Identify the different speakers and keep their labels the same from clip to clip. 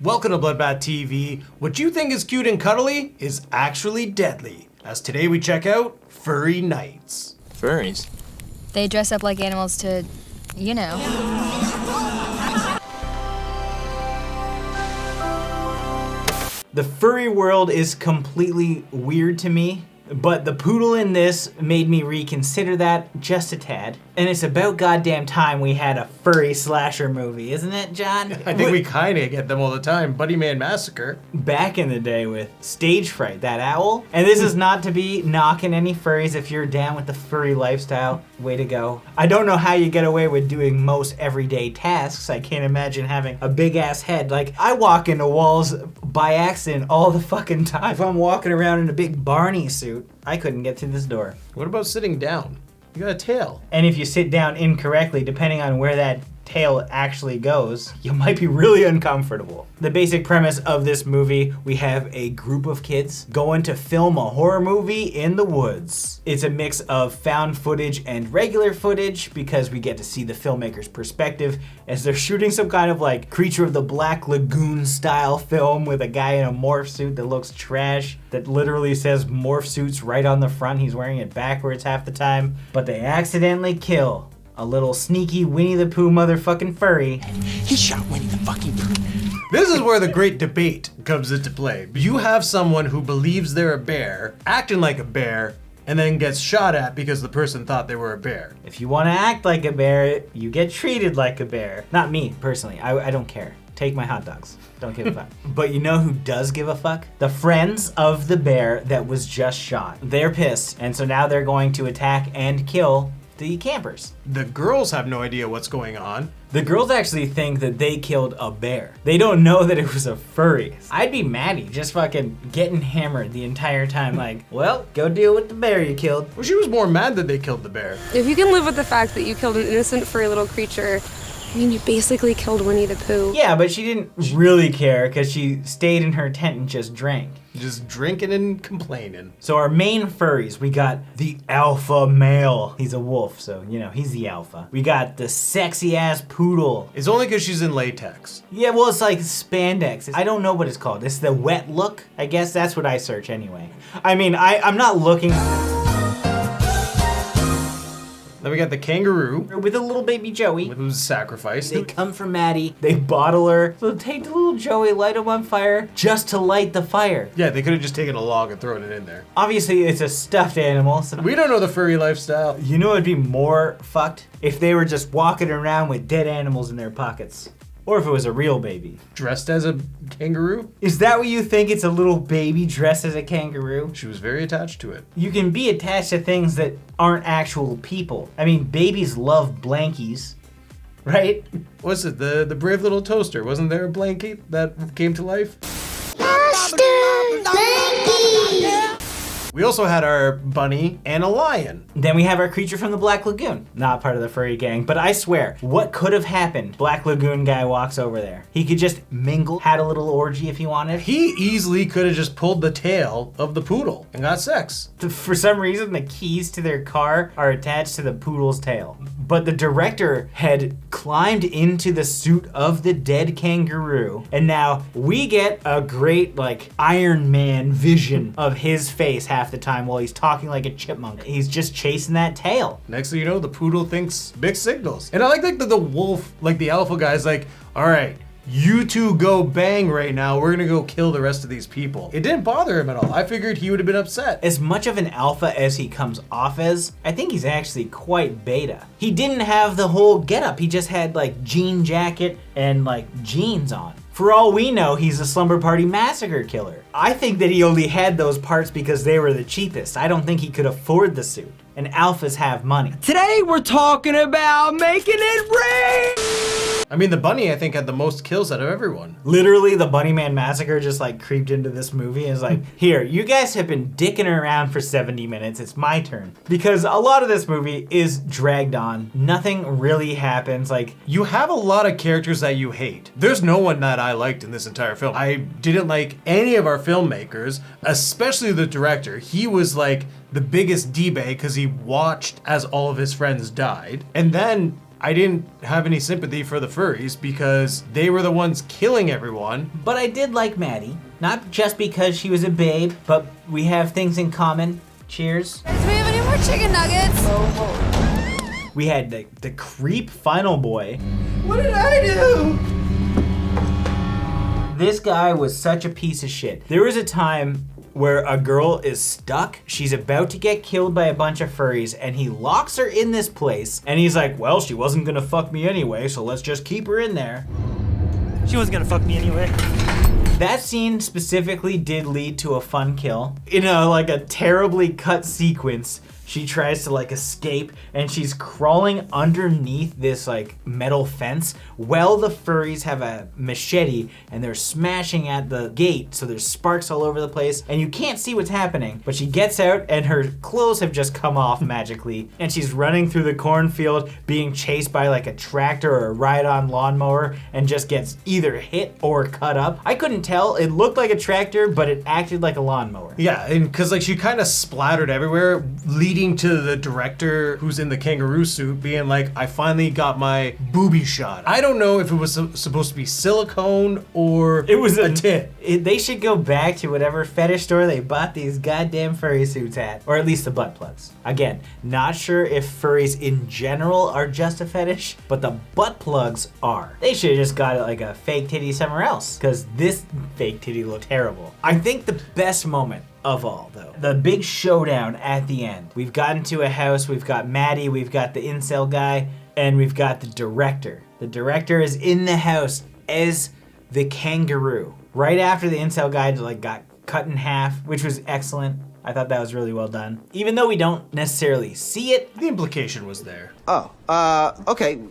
Speaker 1: Welcome to Bloodbath TV. What you think is cute and cuddly is actually deadly. As today we check out Furry Nights.
Speaker 2: Furries?
Speaker 3: They dress up like animals to, you know.
Speaker 4: The furry world is completely weird to me, but the poodle in this made me reconsider that just a tad. And it's about goddamn time we had a furry slasher movie, isn't it, John?
Speaker 1: I think we kinda get them all the time. Buddy Man Massacre.
Speaker 4: Back in the day with Stage Fright, that owl. And this is not to be knocking any furries. If you're down with the furry lifestyle, way to go. I don't know how you get away with doing most everyday tasks. I can't imagine having a big ass head. Like, I walk into walls by accident all the fucking time. If I'm walking around in a big Barney suit, I couldn't get through this door.
Speaker 1: What about sitting down? You got a tail.
Speaker 4: And if you sit down incorrectly, depending on where that tail actually goes, you might be really uncomfortable. The basic premise of this movie, we have a group of kids going to film a horror movie in the woods. It's a mix of found footage and regular footage because we get to see the filmmaker's perspective as they're shooting some kind of like Creature of the Black Lagoon style film with a guy in a morph suit that looks trash, that literally says morph suits right on the front. He's wearing it backwards half the time, but they accidentally kill a little sneaky Winnie the Pooh motherfucking furry.
Speaker 2: He shot Winnie the fucking Pooh.
Speaker 1: This is where the great debate comes into play. You have someone who believes they're a bear, acting like a bear, and then gets shot at because the person thought they were a bear.
Speaker 4: If you want to act like a bear, you get treated like a bear. Not me, personally. I don't care. Take my hot dogs. Don't give a fuck. But you know who does give a fuck? The friends of the bear that was just shot. They're pissed, and so now they're going to attack and kill the campers.
Speaker 1: The girls have no idea what's going on.
Speaker 4: The girls actually think that they killed a bear. They don't know that it was a furry. I'd be Maddie, just fucking getting hammered the entire time, like, well, go deal with the bear you killed.
Speaker 1: Well, she was more mad that they killed the bear.
Speaker 5: If you can live with the fact that you killed an innocent furry little creature, I mean, you basically killed Winnie the Pooh.
Speaker 4: Yeah, but she didn't really care because she stayed in her tent and just drank.
Speaker 1: Just drinking and complaining.
Speaker 4: So our main furries, we got the alpha male. He's a wolf, so, you know, he's the alpha. We got the sexy ass poodle.
Speaker 1: It's only because she's in latex.
Speaker 4: Yeah, well, it's like spandex. I don't know what it's called. It's the wet look. I guess that's what I search anyway. I mean, I'm not looking.
Speaker 1: Then we got the kangaroo.
Speaker 4: With a little baby Joey.
Speaker 1: Who's sacrificed.
Speaker 4: They come for Maddie, they bottle her, so take the little Joey, light him on fire, just to light the fire.
Speaker 1: Yeah, they could have just taken a log and thrown it in there.
Speaker 4: Obviously, it's a stuffed animal, so
Speaker 1: we don't know the furry lifestyle.
Speaker 4: You know it'd be more fucked? If they were just walking around with dead animals in their pockets. Or if it was a real baby.
Speaker 1: Dressed as a kangaroo?
Speaker 4: Is that what you think? It's a little baby dressed as a kangaroo?
Speaker 1: She was very attached to it.
Speaker 4: You can be attached to things that aren't actual people. I mean, babies love blankies, right?
Speaker 1: What's it? The brave little toaster. Wasn't there a blanket that came to life? We also had our bunny and a lion.
Speaker 4: Then we have our creature from the Black Lagoon. Not part of the furry gang, but I swear, what could have happened? Black Lagoon guy walks over there. He could just mingle, had a little orgy if he wanted.
Speaker 1: He easily could have just pulled the tail of the poodle and got sex.
Speaker 4: For some reason, the keys to their car are attached to the poodle's tail. But the director had climbed into the suit of the dead kangaroo, and now we get a great, like, Iron Man vision of his face half the time while he's talking like a chipmunk. He's just chasing that tail.
Speaker 1: Next thing you know, the poodle thinks mixed signals. And I like the wolf, like the alpha guy's like, all right, you two go bang right now. We're gonna go kill the rest of these people. It didn't bother him at all. I figured he would have been upset.
Speaker 4: As much of an alpha as he comes off as, I think he's actually quite beta. He didn't have the whole getup. He just had like jean jacket and like jeans on. For all we know, he's a slumber party massacre killer. I think that he only had those parts because they were the cheapest. I don't think he could afford the suit. And alphas have money.
Speaker 6: Today we're talking about making it rain!
Speaker 1: I mean, the bunny, I think, had the most kills out of everyone.
Speaker 4: Literally, the Bunny Man Massacre just like creeped into this movie and is like, here, you guys have been dicking around for 70 minutes. It's my turn. Because a lot of this movie is dragged on. Nothing really happens. Like,
Speaker 1: you have a lot of characters that you hate. There's no one that I liked in this entire film. I didn't like any of our filmmakers, especially the director. He was like the biggest D-Bay because he watched as all of his friends died. And then I didn't have any sympathy for the furries because they were the ones killing everyone.
Speaker 4: But I did like Maddie. Not just because she was a babe, but we have things in common. Cheers.
Speaker 3: Do we have any more chicken nuggets?
Speaker 4: We had the creep final boy.
Speaker 1: What did I do?
Speaker 4: This guy was such a piece of shit. There was a time where a girl is stuck. She's about to get killed by a bunch of furries, and he locks her in this place. And he's like, well, she wasn't gonna fuck me anyway, so let's just keep her in there.
Speaker 7: She wasn't gonna fuck me anyway.
Speaker 4: That scene specifically did lead to a fun kill. In a terribly cut sequence, she tries to escape, and she's crawling underneath this metal fence while the furries have a machete and they're smashing at the gate, so there's sparks all over the place and you can't see what's happening. But she gets out and her clothes have just come off magically, and she's running through the cornfield being chased by a tractor or a ride-on lawnmower and just gets either hit or cut up. I couldn't tell. It looked like a tractor, but it acted like a lawnmower.
Speaker 1: Yeah, and because she kind of splattered everywhere, leading to the director who's in the kangaroo suit being like, I finally got my booby shot. I don't know if it was supposed to be silicone or
Speaker 4: It was
Speaker 1: a tit.
Speaker 4: They should go back to whatever fetish store they bought these goddamn furry suits at, or at least the butt plugs. Again, not sure if furries in general are just a fetish, but the butt plugs are. They should have just got a fake titty somewhere else, because this fake titty looked terrible. I think the best moment of all, though, the big showdown at the end. We've gotten to a house, we've got Maddie, we've got the incel guy, and we've got the director. The director is in the house as the kangaroo. Right after the incel guy got cut in half, which was excellent. I thought that was really well done. Even though we don't necessarily see it,
Speaker 1: The implication was there.
Speaker 8: Oh, okay.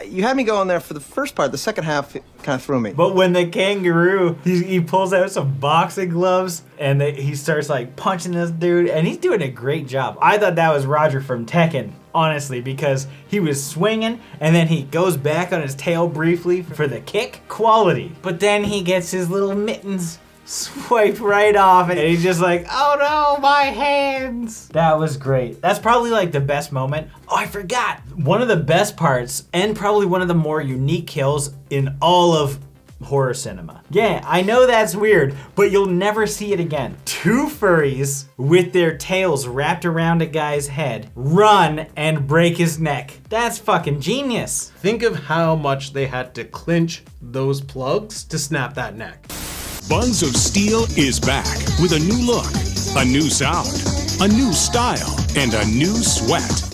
Speaker 8: You had me going there for the first part. The second half kind of threw me.
Speaker 4: but when the kangaroo, he pulls out some boxing gloves and he starts punching this dude, and he's doing a great job. I thought that was Roger from Tekken, honestly, because he was swinging and then he goes back on his tail briefly for the kick. Quality. But then he gets his little mittens swiped right off, and he's just like, oh no, my hands. That was great. That's probably the best moment. Oh, I forgot. One of the best parts, and probably one of the more unique kills in all of horror cinema. Yeah, I know that's weird, but you'll never see it again. Two furries with their tails wrapped around a guy's head run and break his neck. That's fucking genius.
Speaker 1: Think of how much they had to clinch those plugs to snap that neck.
Speaker 9: Buns of Steel is back with a new look, a new sound, a new style, and a new sweat.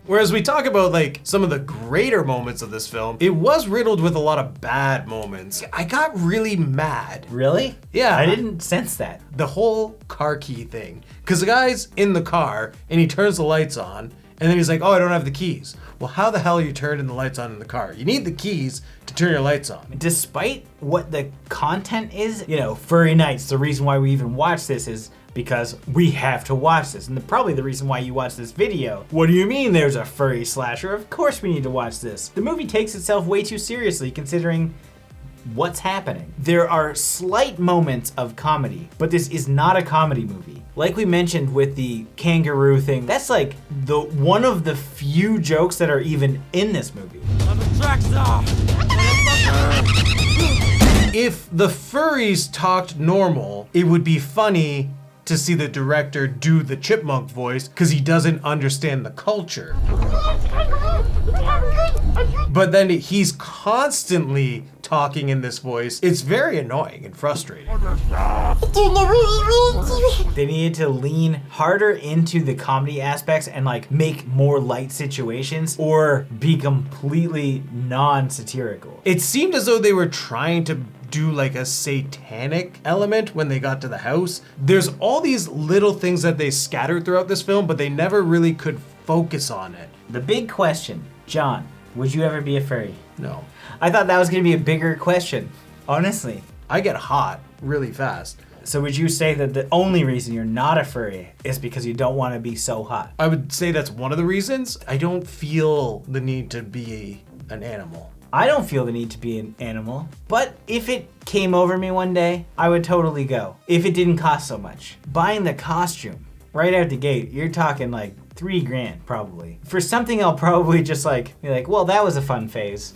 Speaker 1: Whereas we talk about some of the greater moments of this film, it was riddled with a lot of bad moments. I got really mad.
Speaker 4: Really?
Speaker 1: Yeah.
Speaker 4: I didn't sense that.
Speaker 1: The whole car key thing. Because the guy's in the car and he turns the lights on and then he's like, oh, I don't have the keys. Well, how the hell are you turning the lights on in the car? You need the keys to turn your lights on.
Speaker 4: Despite what the content is, Furry Nights, the reason why we even watch this is because we have to watch this. And probably the reason why you watch this video. What do you mean there's a furry slasher? Of course we need to watch this. The movie takes itself way too seriously considering what's happening. There are slight moments of comedy, but this is not a comedy movie. Like we mentioned with the kangaroo thing, that's the one of the few jokes that are even in this movie.
Speaker 1: If the furries talked normal, it would be funny to see the director do the chipmunk voice because he doesn't understand the culture. But then he's constantly talking in this voice. It's very annoying and frustrating.
Speaker 4: They needed to lean harder into the comedy aspects and make more light situations or be completely non-satirical.
Speaker 1: It seemed as though they were trying to do a satanic element when they got to the house. There's all these little things that they scattered throughout this film, but they never really could focus on it.
Speaker 4: The big question, John, would you ever be a furry?
Speaker 1: No.
Speaker 4: I thought that was going to be a bigger question, honestly.
Speaker 1: I get hot really fast.
Speaker 4: So would you say that the only reason you're not a furry is because you don't want to be so hot?
Speaker 1: I would say that's one of the reasons. I don't feel the need to be an animal.
Speaker 4: I don't feel the need to be an animal, but if it came over me one day, I would totally go. If it didn't cost so much. Buying the costume right out the gate, you're talking $3 grand probably. For something I'll probably just like be like, well, that was a fun phase.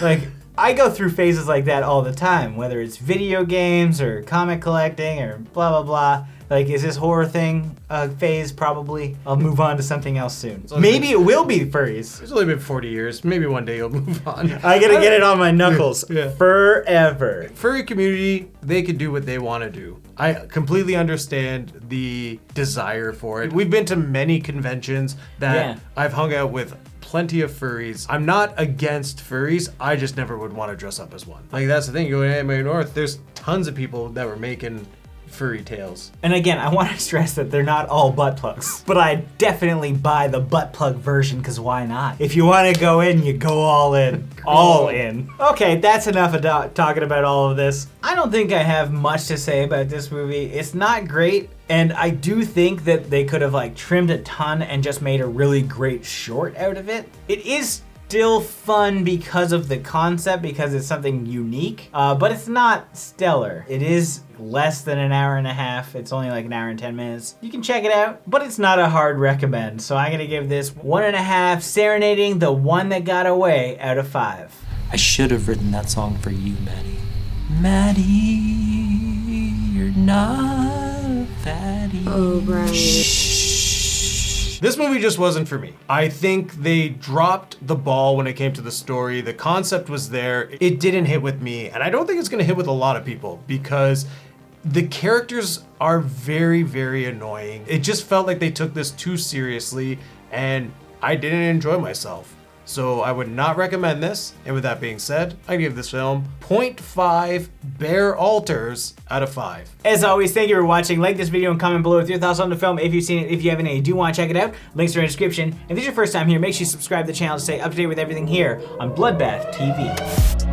Speaker 4: Like, I go through phases like that all the time, whether it's video games or comic collecting or blah, blah, blah. Like, is this horror thing a phase? Probably. I'll move on to something else soon. Maybe it will be furries.
Speaker 1: It's only been 40 years. Maybe one day you'll move on.
Speaker 4: I gotta get it on my knuckles forever.
Speaker 1: Furry community, they can do what they want to do. I completely understand the desire for it. We've been to many conventions that I've hung out with plenty of furries. I'm not against furries. I just never would want to dress up as one. Like, that's the thing. You go to Anime North, there's tons of people that were making furry tails.
Speaker 4: And again, I want to stress that they're not all butt plugs, but I definitely buy the butt plug version, because why not? If you want to go in, you go all in. All in. Okay, that's enough of talking about all of this. I don't think I have much to say about this movie. It's not great, and I do think that they could have like trimmed a ton and just made a really great short out of it. It is still fun because of the concept, because it's something unique, but it's not stellar. It is less than an hour and a half. It's only like an hour and 10 minutes. You can check it out, but it's not a hard recommend. So I'm gonna give this 1.5 serenading the one that got away out of 5.
Speaker 2: I should have written that song for you, Maddie. Maddie, you're not a fatty.
Speaker 5: Oh, Brian.
Speaker 1: This movie just wasn't for me. I think they dropped the ball when it came to the story. The concept was there. It didn't hit with me, and I don't think it's gonna hit with a lot of people because the characters are very, very annoying. It just felt like they took this too seriously, and I didn't enjoy myself. So I would not recommend this. And with that being said, I give this film 0.5 bare alters out of 5.
Speaker 4: As always, thank you for watching. Like this video and comment below with your thoughts on the film. If you've seen it, if you haven't and you do want to check it out, links are in the description. If this is your first time here, make sure you subscribe to the channel to stay up to date with everything here on Bloodbath TV.